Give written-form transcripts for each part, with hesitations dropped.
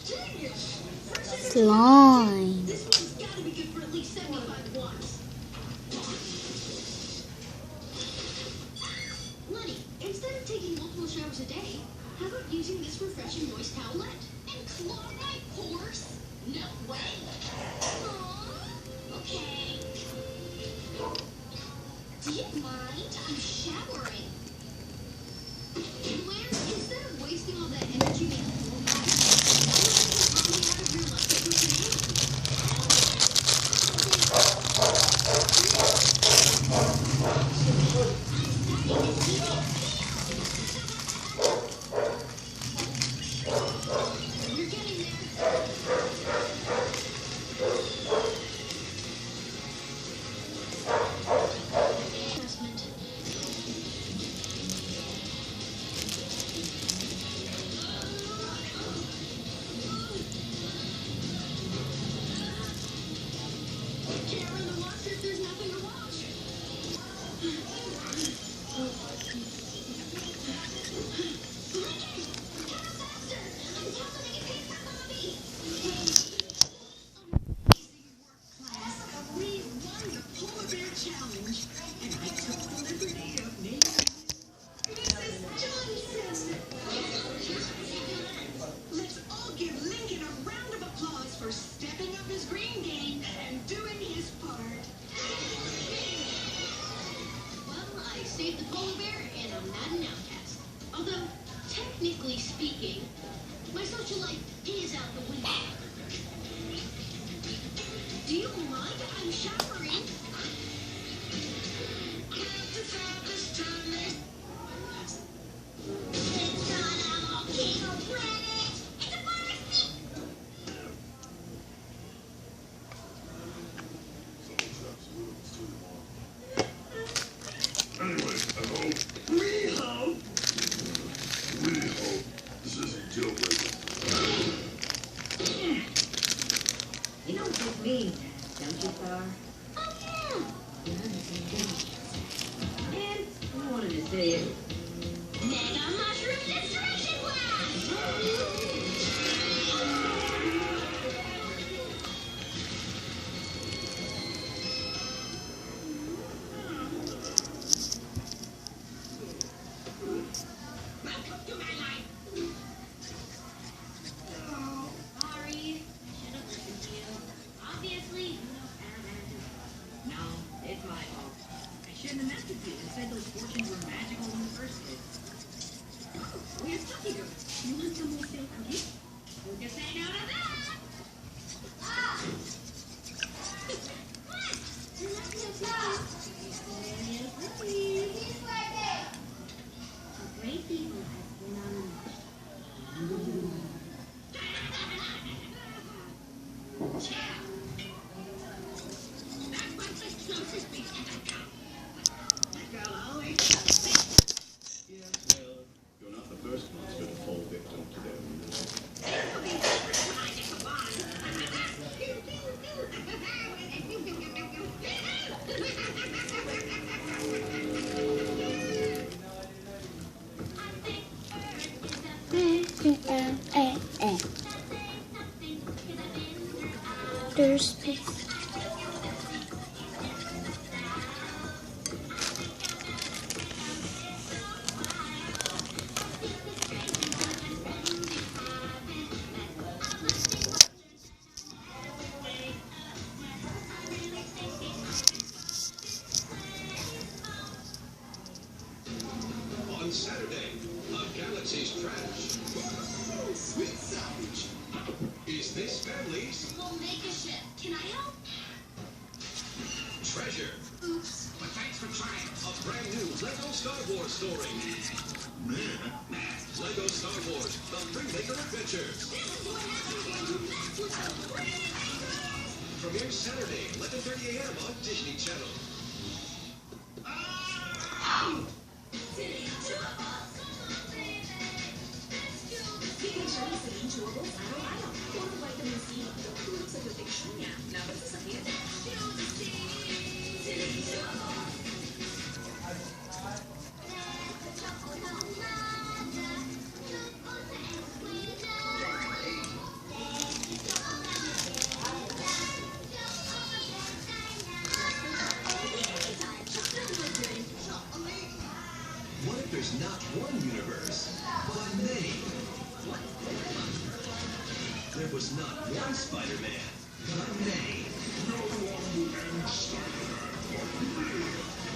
Slime. Lenny, instead of taking multiple showers a day, how about using this refreshing moist towelette? And clog my pores? No way. Aww. Okay. Do you mind? I'm showering. Blair, instead of wasting all that energy making more water, why don't you out of your leftover You're getting there. Adjustment. Can't run the washer if there's nothing to wash. Faster! I'm definitely getting paid for Bobby. Amazing work, class. We won the Polar Bear Challenge, and I took the liberty of naming Mrs. Johnson. Let's all give Lincoln a round of applause for stepping up his green game and doing his part. Well, I saved the polar bear and I'm not an outcast. Although, technically speaking, my social life is out the window. Do you mind? I'm showering. It's not a volcano planet. It's a pharmacy. Anyway, we hope this is a deal breaker. You know what this means, don't you, Star? Oh, yeah. And I wanted to say it. Mega Mushroom Destruction Blast! Welcome to my life. Oh, sorry. I should have listened to you. Obviously, you know Paramount. No, it's my fault. I shouldn't have messed with you and said those fortunes were magical in the first place. Oh, we're talking to you. Want some more fake cookies? Who can say no to that? Ah! A great people has been unleashed. That's what the closest thing to the cup. That girl always does it. Yes, well, you're not the first monster to fall victim to their music. This'll be the first time to combine. There's space. On Saturday, a Galaxy's trash. Whoa, sweet salvage. Is this family's We'll make a ship. Can I help? treasure? Oops. But thanks for trying. A brand new Lego Star Wars story. Lego Star Wars, The Freemaker Adventures. This is what happens when you mess with the Freemakers. Premieres Saturday, 11:30 a.m. on Disney Channel. City Chewables. Featuring City Chewables, Idle Idle. Con vitamin C, tulong sa proteksyon niya laban sa sakit. City Chewables. was not one Spider-Man, but many.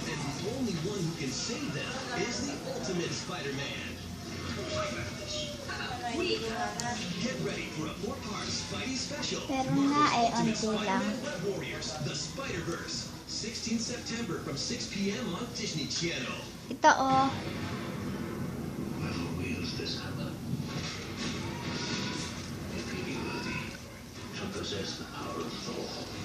And the only one who can save them is the Ultimate Spider-Man. Get ready for a 4-part Spidey special. Pero Marvel's nga ay Ultimate onti lang. Spider-Man Web Warriors, The Spider-Verse. 16 September from 6 p.m. on Disney Channel. Ito oh. Whoever wields this hammer may be worthy to possess the power of Thor.